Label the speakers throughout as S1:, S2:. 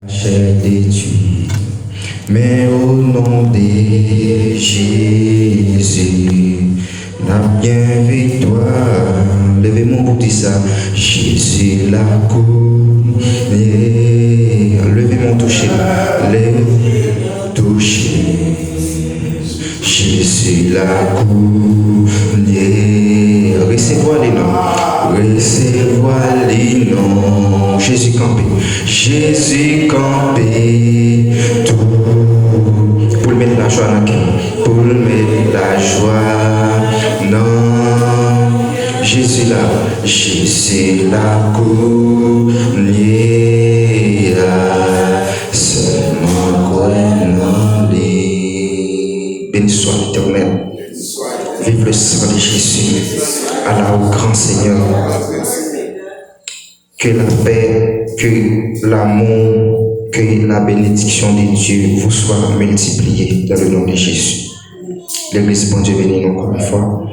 S1: Chair détruite, mais au nom de Jésus, la bien victoire. Levez-moi pour dire ça. Jésus la couronne. Levez-moi toucher. Lève toucher. Jésus la couronne. Recevoir les noms. Recevoir les noms. Jésus campé. Jésus campé. Tout. Pour mettre la joie dans le cœur. Pour mettre la joie. Non. Jésus la couronne. Seulement quoi non les. Béni soit l'Éternel. Vive le sang de Jésus. Allah au grand Seigneur. Que la paix, que l'amour, que la bénédiction de Dieu vous soit multipliée dans le nom de Jésus. L'Église, bon Dieu, béni encore une fois.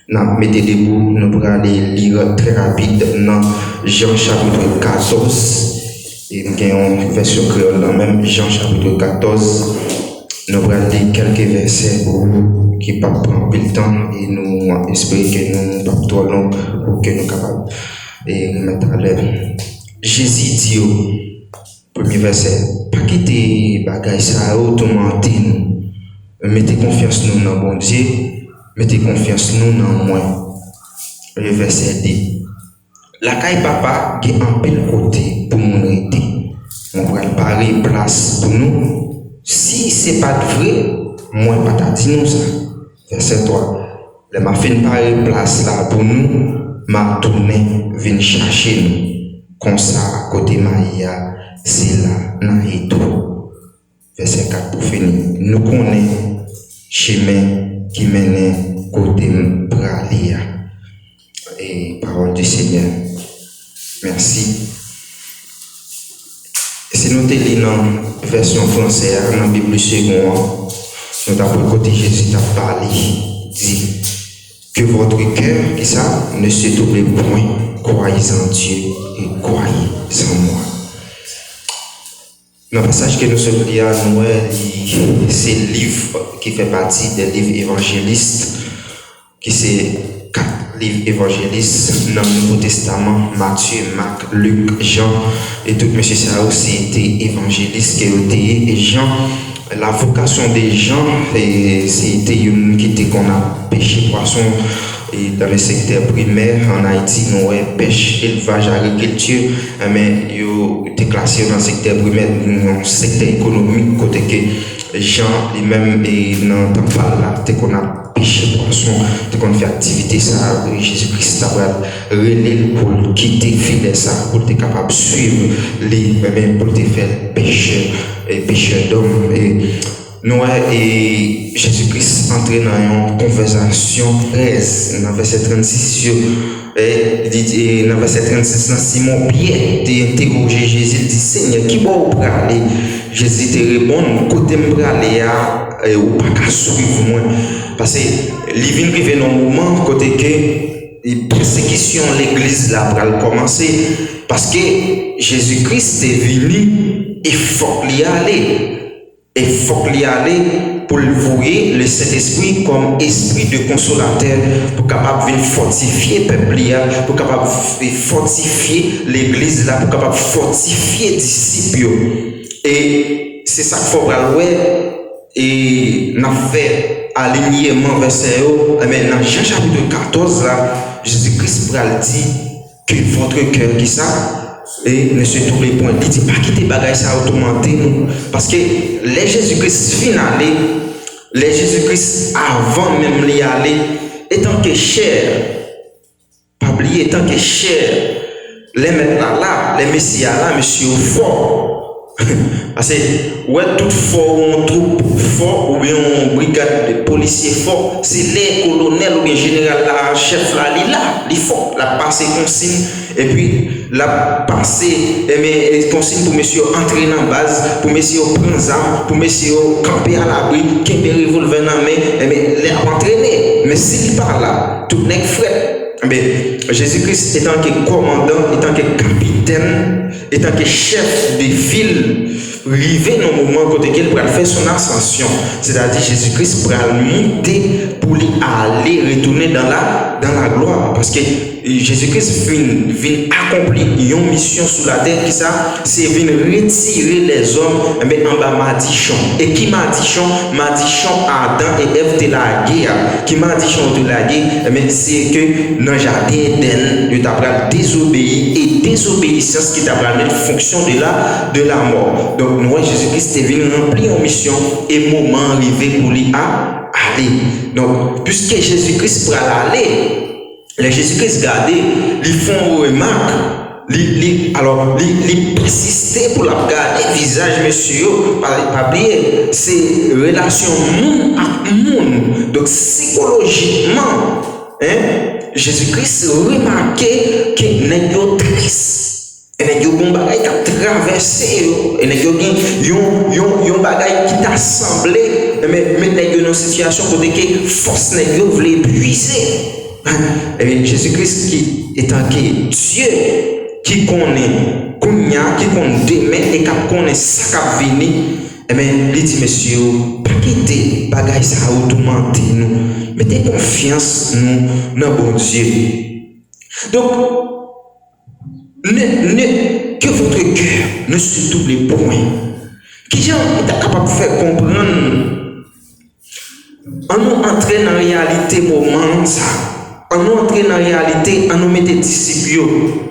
S1: Nous mettez debout, nous pourrons aller lire très rapide dans Jean chapitre 14. Et nous avons une version créole dans même Jean chapitre 14. Nous allons lire quelques versets qui ne prennent pas le temps et nous espérons que nous ne pas trop long pour que nous soyons capables de remettre à l'œuvre. Jésus dit au premier verset, pas quitter bagaille ça automatiquement nous. Mettez confiance nous dans bon Dieu, mettez confiance nous dans moi. Le verset dit, la caille papa qui est en pile côté pour mon aider. On va parer place pour nous. Si c'est pas vrai, moi pas t'a dit nous ça. Verset 3. Les m'a fait parer place là pour nous, m'a tourné venir chercher nous. Comme ça côté Maïa, c'est là dans et tout. Verset 4 pour finir. Nous connaissons chemin qui mène côté Bralia. Et parole du Seigneur. Merci. Si nous te lisons la version française, dans la Bible seconde, nous avons côté Jésus t'a parlé, dit que votre cœur, qui ça, ne se double point, croyez en Dieu et croyez en moi. Dans le passage que nous sommes liés à nous, c'est le livre qui fait partie des livres évangélistes, qui c'est 4 livres évangélistes dans le Nouveau Testament, Matthieu, Marc, Luc, Jean, et tout monsieur ça aussi était évangéliste qui était et Jean. La vocation des gens, c'était une qui était qu'on a pêché poisson et dans le secteur primaire en Haïti, nous avons pêche, élevage, agriculture, mais ils étaient classés dans le secteur primaire, dans le secteur économique, côté que gens lui-même et dans le temps là, qu'on a pêché poisson, qu'on fait activité ça, Jésus-Christ a relé pour quitter filet ça, pour être capable de suivre les, pour te faire pécheur d'hommes. Et nous et Jésus-Christ entré dans une conversation 13, dans verset 36, et dans verset 36, Simon Pierre t'a interrogé Jésus, il dit Seigneur, qui va pour aller? Jésus te répond, côté me aller ou pas qu'à suivre moi. Parce que les vins arrivent dans un moment côté que la persécution l'église là pour commencer. Parce que Jésus-Christ est venu et il faut qu'il y aller. Il faut qu'il y aller pour le vouer le Saint-Esprit comme esprit de consolateur pour capable venir fortifier le peuple, pour capable fortifier l'église là, pour capable fortifier les disciples. Et c'est ça qu'il faut voir. Et nous avons fait alignement verset mais dans Jean chapitre 14 là, Jésus-Christ dit que votre cœur qui ça et ne se trouve point. Il dit pas quitter bagaille ça automatiquement parce que les Jésus-Christ finale, les Jésus-Christ avant même d'y aller, étant que chair, pas oublier étant que chair, les mettre là, les messias là, monsieur fort. Parce que ouais, tout fort, on troupe fort, ou bien on brigade de policiers fort, c'est les colonels ou bien général là, chef là, il fort, la passé consigne, et puis la passé consigne pour monsieur entrer dans la base, pour monsieur prendre armes, pour monsieur camper à l'abri, qui peut revolver dans la main, les entraîner. Mais s'il parle là, tout n'est que frais. Mais Jésus-Christ étant que commandant, étant que capitaine, étant que chef de ville, arriver dans le moment côté qu'il va faire son ascension, c'est-à-dire Jésus-Christ va monter pour aller retourner dans la gloire, parce que Jésus-Christ vient accomplir une mission sur la terre qui ça, c'est venir retirer les hommes en bas Madichon. Et qui Madichon Adam et Ève de la guerre. Qui Madichon de la guerre, c'est que dans le jardin d'Éden, il t'a désobéi et désobéissance qui t'a mettre fonction de la mort. Donc nous Jésus-Christ est venu remplir une mission et moment arrivé pour lui aller. Donc puisque Jésus-Christ pour aller, les Jésus-Christ gardé, ils font remarque, ils persister pour la garder visage monsieur, pas oublier, c'est relation monde à monde. Donc psychologiquement, Jésus-Christ remarqué que n'est pas triste. Et n'est pas bon bagay qui a traversé, et n'est pas yon bagay qui t'a semblé, mais n'est pas une situation où que force n'est pas voulu épuiser. Et bien Jésus-Christ qui est en Dieu, qui connaît Kounia, qui connaît demain et qui connaît ça qui va venir, et bien il dit monsieur, pas quitter bagay ça autrement nous, mettez confiance nous dans bon Dieu. Donc que votre cœur ne se double point. Qui gens est capable de faire comprendre en nous entrer dans la réalité moment ça. En nous entrer dans la réalité, en nous mettre des disciples,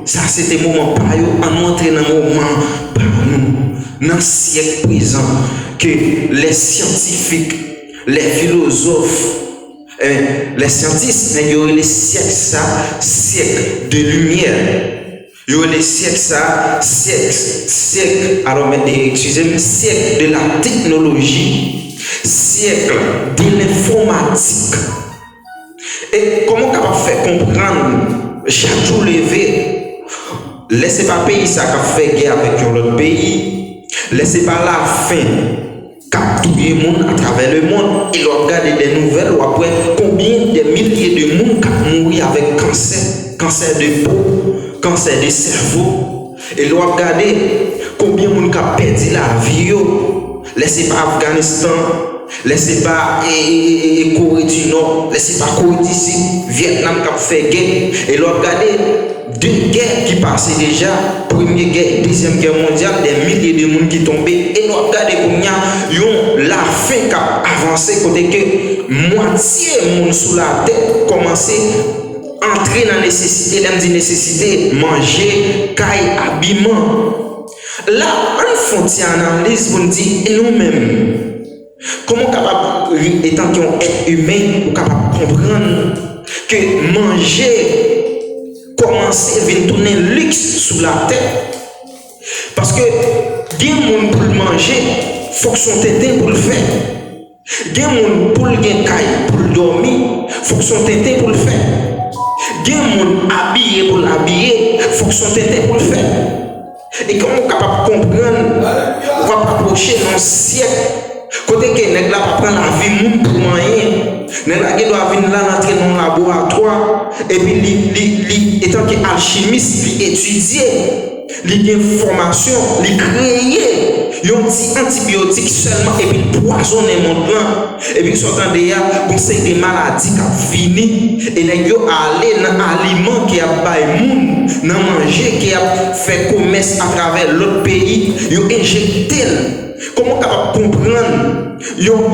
S1: ça c'est des moments par eux, en nous entrer dans le moment par nous, dans le siècle présent, que les scientifiques, les philosophes, les scientistes, ils ont les siècles ça, siècle de lumière. Il y a les siècles ça, siècle, alors excusez-moi, siècle de la technologie, siècle de l'informatique. Et comment capable faire comprendre chaque jour levé, laissez pas pays ça qui fait guerre avec l'autre pays, laissez pas la fin capturer le monde à travers le monde et regarder des nouvelles ou après combien de milliers de monde qui mourir avec cancer de peau, cancer de cerveau et regarder combien de monde qui a perdu la vie, laissez pas Afghanistan. Laissez pas Corée du Nord, laissez pas Corée du Sud, Vietnam qui a fait guerre. Et là, regardez deux guerres qui passaient déjà, première guerre, deuxième guerre mondiale, des milliers de monde qui tombaient. Et là, regardez combien la fin qui a avancé, côté que moitié monde sous la terre commençait à entrer dans la nécessité, nécessité, manger, caille, habillement. Là, on fait une analyse pour nous dire nous-mêmes. Comment capable, étant qu'un être humain, ou capable de comprendre que manger, commencer à venir tourner luxe sous la tête? Parce que, bien monde pour le manger, il faut que son tétin pour le faire. Bien monde pour le caille, pour le dormir, il faut que son tétin pour le faire. Bien monde habillé pour l'habiller, il faut que son tétin pour le faire. Et comment capable de comprendre, on va approcher dans le siècle. Côté que nèg la pas prendre la vie moun pour moyen, nèg la doit venir là entrer dans le laboratoire et puis li étant que alchimiste, li étudier, li gain formation, li créer yon petit antibiotique seulement et puis poisonner mon plan et puis sortant de ya conseil des maladies qui fini et nèg yo aller dans aliment qui a bail moun, dans manger qui a fait commerce à travers l'autre pays, yo injecter. Comment capable comprendre yon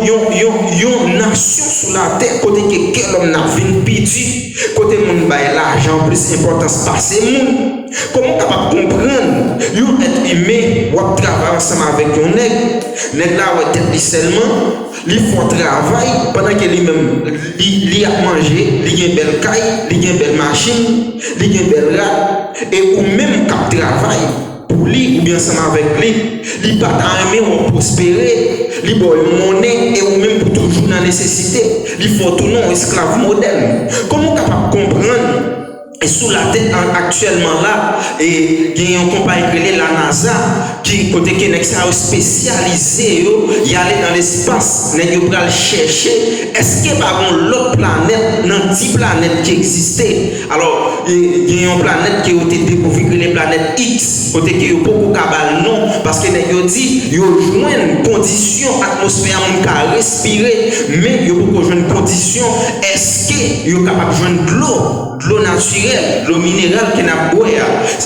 S1: nation sur la terre côté que quel homme n'a vinn perdu côté moun bay l'argent plus importance passer moun comment capable comprendre yon être humain ou travailler ensemble avec yon nèg là ou tête seulement li font travail pendant que lui même li a manger li gen belle caille li gen belle machine li gen belle rat et ou même cap travail pour lui ou bien ensemble avec lui, il pas aimer ou prospérer, il boit monnaie et ou même pour toujours dans la nécessité, il faut tout non esclave moderne. Comment capable comprendre et sous la tête actuellement là et il y a une compagnie qui est la NASA qui côté que nèg ça spécialisé yo, y aller dans l'espace, nèg yo pral chercher est-ce que pas l'autre planète dans 10 planètes qui existait. Alors il y a une planète qui a été découverte, les planètes X, côté que yo beaucoup kabal non parce que nèg yo dit yo joindre condition atmosphère moun ka respirer mais yo beaucoup joindre condition est-ce que yo capable joindre de l'eau naturelle, l'eau minérale qui n'a boire.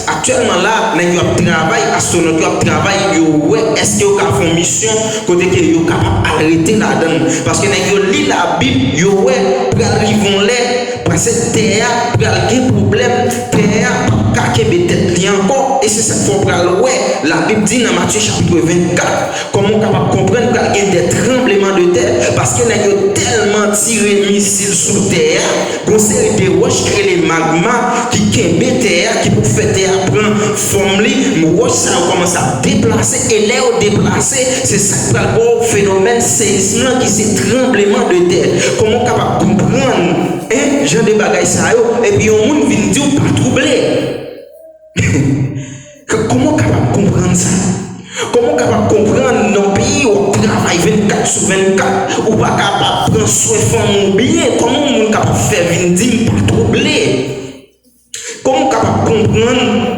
S1: Actuellement là, nèg yo travail astronaute yo travail yo ouais est-ce que yo ka font mission côté que yo capable arrêter là-dedans parce que nèg yo lit la Bible yo ouais pral rivon lè parce que terre pral gen problème terre ka kebe tête li encore et c'est ça faut pral ouais la Bible dit dans Matthieu chapitre 24 comment capable comprendre pral gen des tremblements de terre parce que nèg yo tellement tiré missile sous terre gon série de roches créer les magma qui kembe terre qui pour faire terre prend forme li roche ça commence à déplacer et l'air déplacer c'est ça qui va le phénomène séisme qui c'est tremblement de terre comment capable comprendre hein genre de bagaille ça yo et puis on monde vient dire pas troubler comment capable comprendre ça comment capable comprendre nos pays où travail 24 sur 24 ou pas capable prendre soin femme bien comment on capable faire venir dire pas troubler comment capable comprendre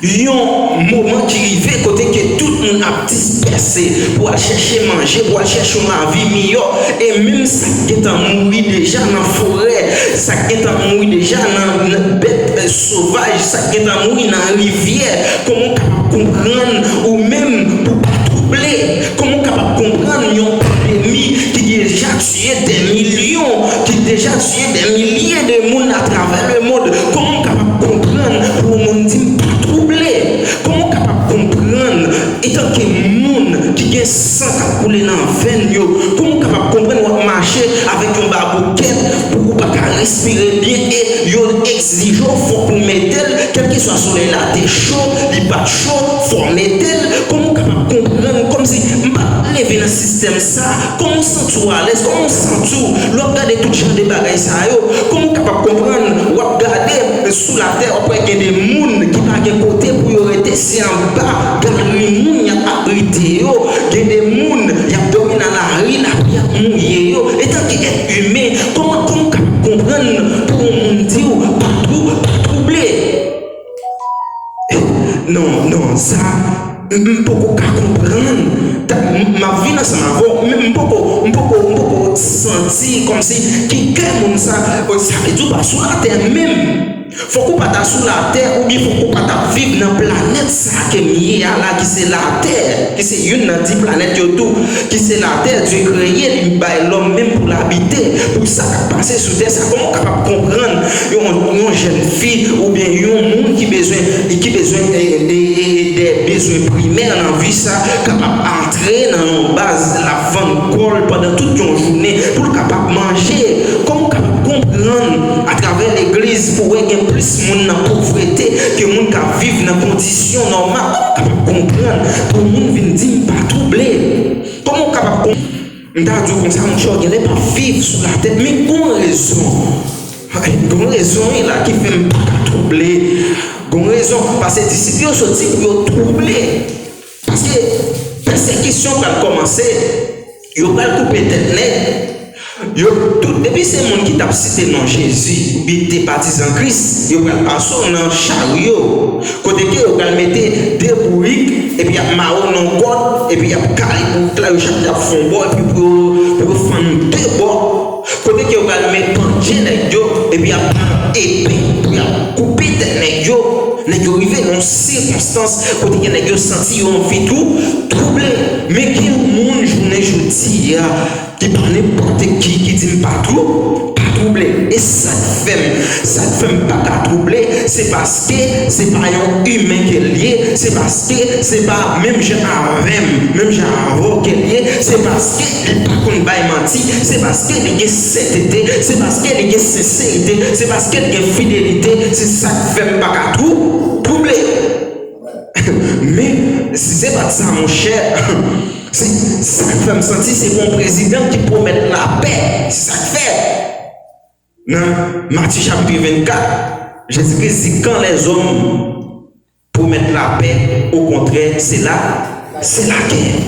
S1: un moment qui arrive côté que tout le monde a dispersé pour aller chercher manger, pour aller chercher ma vie meilleure et même ça qui est en mourir déjà dans la forêt, ça qui est en mourir déjà dans la bête sauvage, ça qui est en mourir dans la rivière, comment capable comprendre ou même pour pas troubler, comment capable comprendre une pandémie qui déjà tué des millions, qui déjà tué des milliers de monde à travers le monde, comment capable comprendre pour monde dire comment capable comprendre étant que monde qui a sang qui coule dans la veine comment capable comprendre ou marcher avec un barbouquet pour pas respirer bien et yo exige faut pour mettre quel que soit soleil là t'es chaud il pas chaud faut mettre comment capable comprendre comme si lever dans le système ça comment sent tout à l'aise comment sent tout regarder tout genre de bagages ça comment capable comprendre ou regarder sous la terre après qu'il y a des monde qui pas de côté pour y rester si en bas galerie moun y a abrité yo il y a des monde y a dormi dans la rue la pierre mouillé yo étant que être humain comment comprendre pour monde dire pas troubler non ça beaucoup qu'à comprendre ma vie dans ça même beaucoup sentir comme si qui monde ça veut dire pas sur la terre même faut qu'on pas sur la terre ou bien faut qu'on pas vivre dans planète ça qui est là qui c'est la terre qui c'est une dans 10 planètes tout qui c'est la terre Dieu créé l'homme même pour l'habiter pour ça passer sur terre ça comment capable comprendre une jeune fille ou bien un monde qui besoin des besoins primaires dans la vie ça capable entrer dans la base la vente col pendant toute une journée pour capable manger comment capable comprendre à travers l'église pour qu'il y ait plus de monde dans la pauvreté que monde qui vivent dans des conditions normales capable comprendre pour le monde vient dire pas troubler comment capable comprendre m'ta dit comme ça mon cher il n'est pas vivre sur la tête mais bon raison là qui fait pas troubler bon raison parce que disciples sont sortis pour troubler parce que persécution va commencer il va couper tête net depuis ces gens qui t'a cité non Jésus ou bien t'es baptisé en Christ ils vont passer dans chariot côté que ils vont mettre des bourriques et puis il y a marron dans corde et puis il y a calé pour là chaque fond bord et puis pour faire deux bords côté que ils vont mettre penché et puis il y a épée pour couper tête nèg yo arrivé dans circonstance côté que nèg yo senti yo envie tout troubler mais qui monde journée jodi qui pas n'importe qui dit pas troubler et ça fait pas troubler c'est parce que c'est pas un humain qui est lié c'est parce que c'est pas même genre qui est lié c'est parce que il pas qu'on bail menti c'est parce que il y a sainteté c'est parce que il y a sincérité c'est parce qu'il y a fidélité c'est ça qui fait pas troubler mais si c'est pas ça mon cher c'est ça qui fait me sentir c'est mon président qui promet la paix c'est ça qui fait dans Matthieu chapitre 24 Jésus-Christ dit quand les hommes pour mettre la paix. Au contraire, c'est la guerre.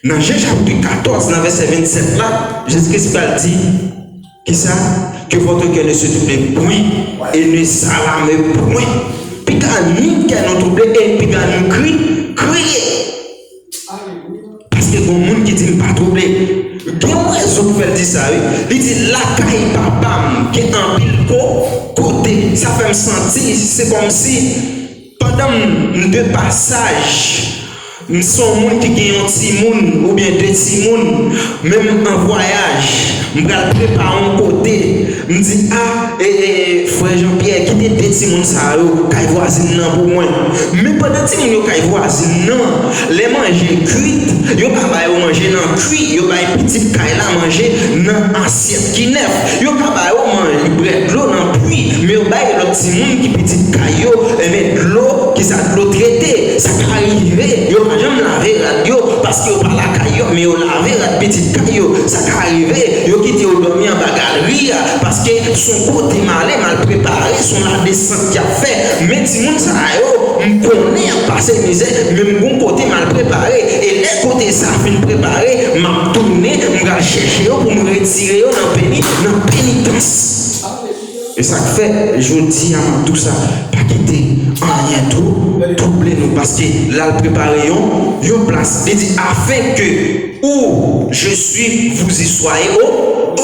S1: Dans Jean chapitre 14, dans verset 27 là, Jésus-Christ va dire, qui ça? Que votre cœur ne se trouble point et ne s'alarme point. Puis quand nous qui nous trouble et puis quand nous crier. Parce que bon monde qui dit pas troublé. Il y a une raison pour faire dire ça. Il dit la caille papa qui est en pile côté. Ça fait me sentir, c'est comme si pendant deux passages, nous sommes gens qui gagnent un petit monde ou bien deux petits monde, même en voyage, je vais préparer un côté. Je me dis, frère Jean-Pierre, qui était deux petits monde ça, qui voisine pour moi. Mais pendant que vous avez voisine, les manger cuites, vous pouvez manger dans le cuit, vous pouvez petit caille là manger dans assiette qui neuf. Vous pouvez manger de l'eau dans le puits, mais vous pouvez le petit monde qui petit caillou, et mettre de l'eau qui ça de l'eau traitée. Ça peut arriver, vous pouvez jamais laver radio parce que vous parlez à caillou, mais vous lavez la petite caillou. Ça peut arriver, vous quittez au dormir en galerie parce que son côté mal préparé, son la descente qui a fait. Mais si moun sa yo, on connaît à passer misère, même bon côté mal préparé. Et les côtés ça fin préparé, m'a tourné, m'a chercher pour me retirer dans pénitence. Et ça fait, je dis à tout ça, pas quitter rien tout, troubler nous parce que là, le préparer une place. Il dit, afin que où je suis, vous y soyez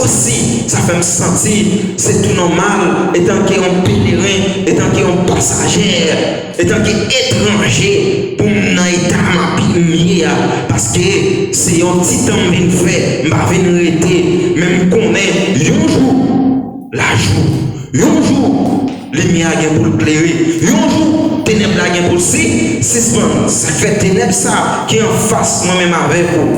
S1: aussi. Ça fait me sentir, c'est tout normal, étant qu'il y a un pèlerin, étant qu'il y a un passager, étant qu'il y a étranger, pour m'aider parce que c'est un petit temps bien fait, m'a venir arrêter, même qu'on est un jour, la jour, un jour, lumière pour le clairer, un jour, ténèbres pour le suspendre. Ça fait ténèbres ça qui est en face moi-même avec vous.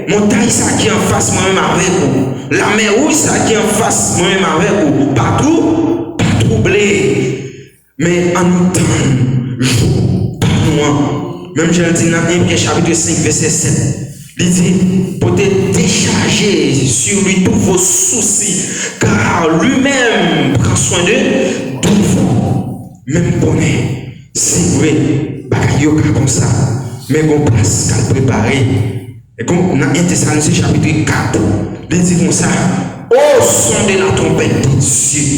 S1: Montagne ça qui est en face moi-même avec vous. La mer rouge ça qui est en face moi-même avec vous. Partout, pas troublé. Mais en nous temps, jour, pas loin. Même je le dis dans 1 Pierre chapitre 5, verset 7. Il dit, pour te décharger sur lui tous vos soucis, car lui-même prend soin de vous. Même bonheur, c'est vrai, bagaille comme ça, mais on place qu'à préparer. Et comme dans 1 Thessaloniciens chapitre 4, il dit comme ça, au son de la trompette de Dieu,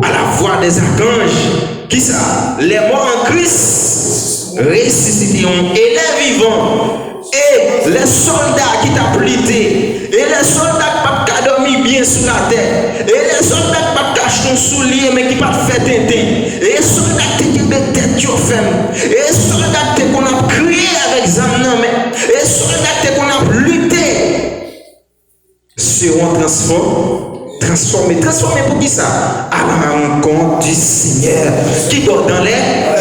S1: à la voix des archanges, qui ça? Les morts en Christ ressusciteront et les vivants. Et les soldats qui t'ont plité, et les soldats qui t'ont dormi bien sous la terre, et les soldats qui t'ont caché ton soulier mais qui t'ont fait tintin, et les soldats qui t'ont mis tête qui ont fait, et les soldats qui qu'on a crié avec Zamnan, et les soldats qui qu'on a lutté, seront transformés pour qui ça? À la rencontre du Seigneur qui dort dans les airs,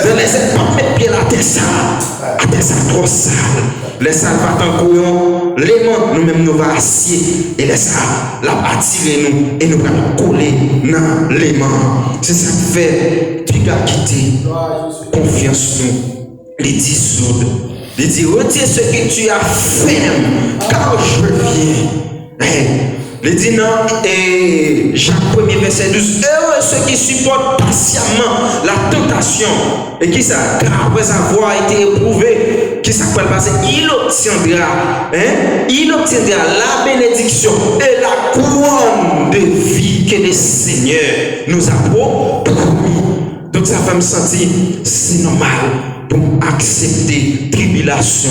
S1: pas mettre pied à terre ça, à terre ça trop sale. Les salles partent en courant, les mains, nous-mêmes nous va assier, et les salles, la attirer nous, et nous allons coller dans les mains. C'est ça qui fait, tu dois quitter, confiance nous, les dissoudre, les dire, retire ce que tu as fait, car je viens. Il dit non, et Jacques 1er verset 12, heureux ceux qui supportent patiemment la tentation, et qui ça, car après avoir été éprouvé, qui ça peut passer, il obtiendra la bénédiction et la couronne de vie que le Seigneur nous a promis. Donc ça va me sentir, c'est normal pour accepter tribulation,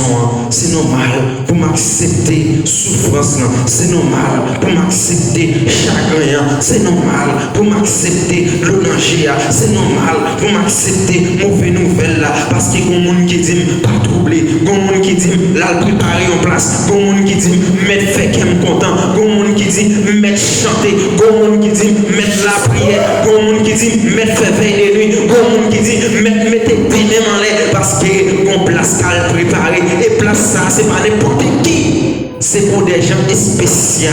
S1: c'est normal pour m'accepter souffrance, c'est normal pour m'accepter chagrin, c'est normal pour m'accepter le danger, c'est normal pour m'accepter mauvaise nouvelle là, parce qu'il y a des gens qui disent pas troublé, il y a des gens qui disent là préparer en place, il y a des gens qui disent mettre fait qu'elle me content, il y a des gens qui disent mettre chanter, il y a des gens qui disent mettre la prière, il y a des gens qui disent mettre faire veiller de nuit, il y a des gens qui disent mettre pénètre en l'air. Parce que on place qu'à préparer et place ça, c'est pas n'importe qui, c'est pour des gens spéciaux,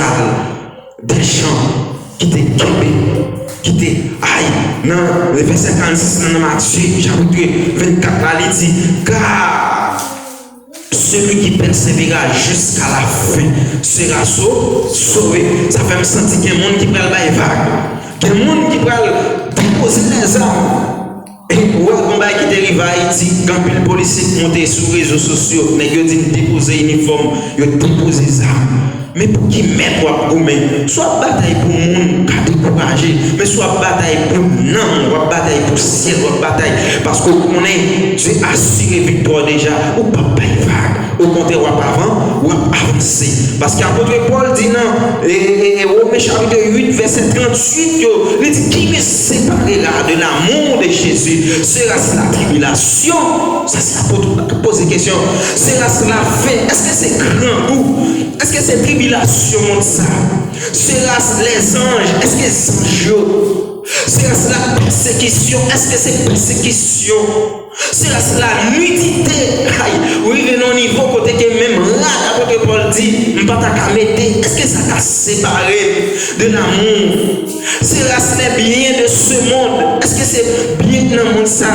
S1: des gens qui te qui te aïe. Non, le verset 46 dans Matthieu, chapitre 24, là, il dit, car celui qui persévérera jusqu'à la fin sera sauvé. Ça fait me sentir qu'il y a un monde qui prend le vague, qu'il y a un monde qui prend déposer les armes. Et ouais, combat qui dérive à Haïti, quand le policier monte sur les réseaux sociaux, les gens disent déposer uniforme, ils déposent ça. Mais pour qui met pour gommer, soit bataille pour le monde qui a découragé, mais soit bataille pour non, soit bataille pour ciel, soit bataille parce qu'on est, Dieu assuré victoire déjà, ou pas vague, au contraire, ou pas avant, ou avancer. Parce qu'apôtre Paul dit non, et Romains chapitre 8, verset 38, il dit qui me séparera de l'amour de Jésus? Sera-ce la tribulation? Ça, c'est l'apôtre qui pose des questions. Sera-ce la fin? Est-ce que c'est grand goût? Est-ce que c'est tribulation, ça? Sera-ce les anges? Est-ce que c'est anges? Sera-ce la persécution? Est-ce que c'est persécution? Sera-ce la nudité? Oui, venons au niveau côté que même là, l'apôtre Paul dit, pas ta est-ce que ça t'a séparé de l'amour? Sera-ce les biens de ce monde? Est-ce que c'est bien dans le monde ça?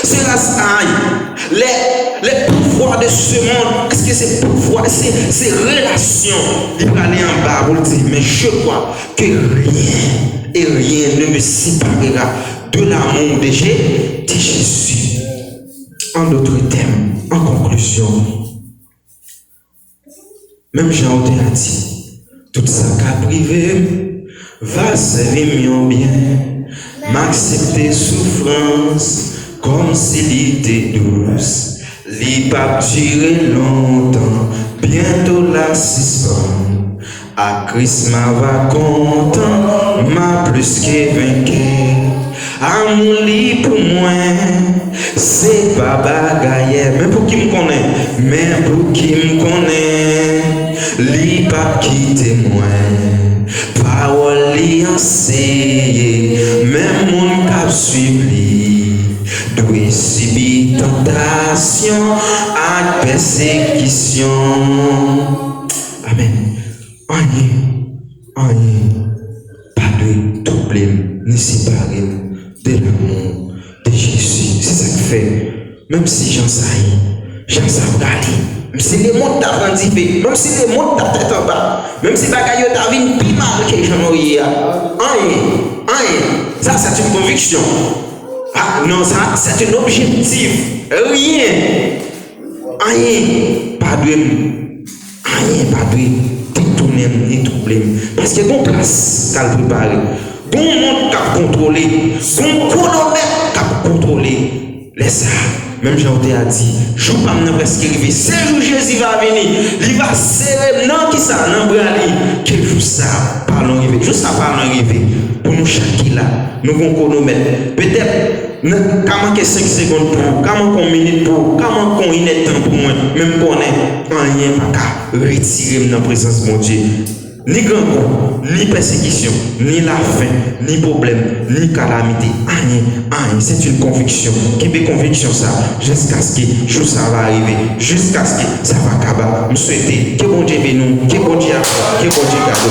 S1: Sera-ce les pouvoirs de ce monde? Est-ce que c'est pouvoir, ces relations? Il va aller en bas pour le dire, mais je crois que rien et rien ne me séparera de l'amour de Jésus. En d'autres termes, en conclusion, même Jean a dit, tout ça qu'a privé va servir mieux bien, m'accepter souffrance comme s'il était douce. L'y pas durer longtemps, bientôt la suspend. À Christ m'a va content, m'a plus que vainqueur. Amour li pour moi, c'est pas bagaille. Mais pour qui me connaît, mais pour qui me connaît, li pas quitter moi. Parole li enseigne, même mon cap suivi. Doit subir tentation à persécution. Amen. Rien, pas de problème ni séparé de l'amour de Jésus. C'est ça que fait. Même si j'en sais regarder. Même si les mots t'as rendu, même si les mots t'as tête en bas, même si bagaille t'as vu une plus mal que j'en ai. Rien. Ça, c'est une conviction. Ah non, ça, c'est un objectif. Rien. Pas de détourner ni troubler. Parce que bon place qu'à préparer. Bon monde qu'à contrôler. Bon colonel qu'à contrôler. Laisse ça. Même Jean a dit, je ne vais pas presque arriver. C'est jour Jésus va venir. Il va serrer. Non, qui ça? Non, brali. Quel jour ça? Parlons arriver. Juste ça, parlons arriver. Pour nous chaque là, nous allons chronomètre. Peut-être. Comment que 5 secondes pour, comment qu'on minute pour, comment qu'on est temps pour moi, même qu'on est rien pas qu'à retirer dans la présence de mon Dieu. Ni grand coup, ni persécution, ni la faim, ni problème, ni calamité, rien. C'est une conviction. Qui est conviction ça? Jusqu'à ce que jour ça va arriver, jusqu'à ce que ça va acabar. Je souhaite que bon Dieu bénisse nous, que bon Dieu accorde, que bon Dieu garde.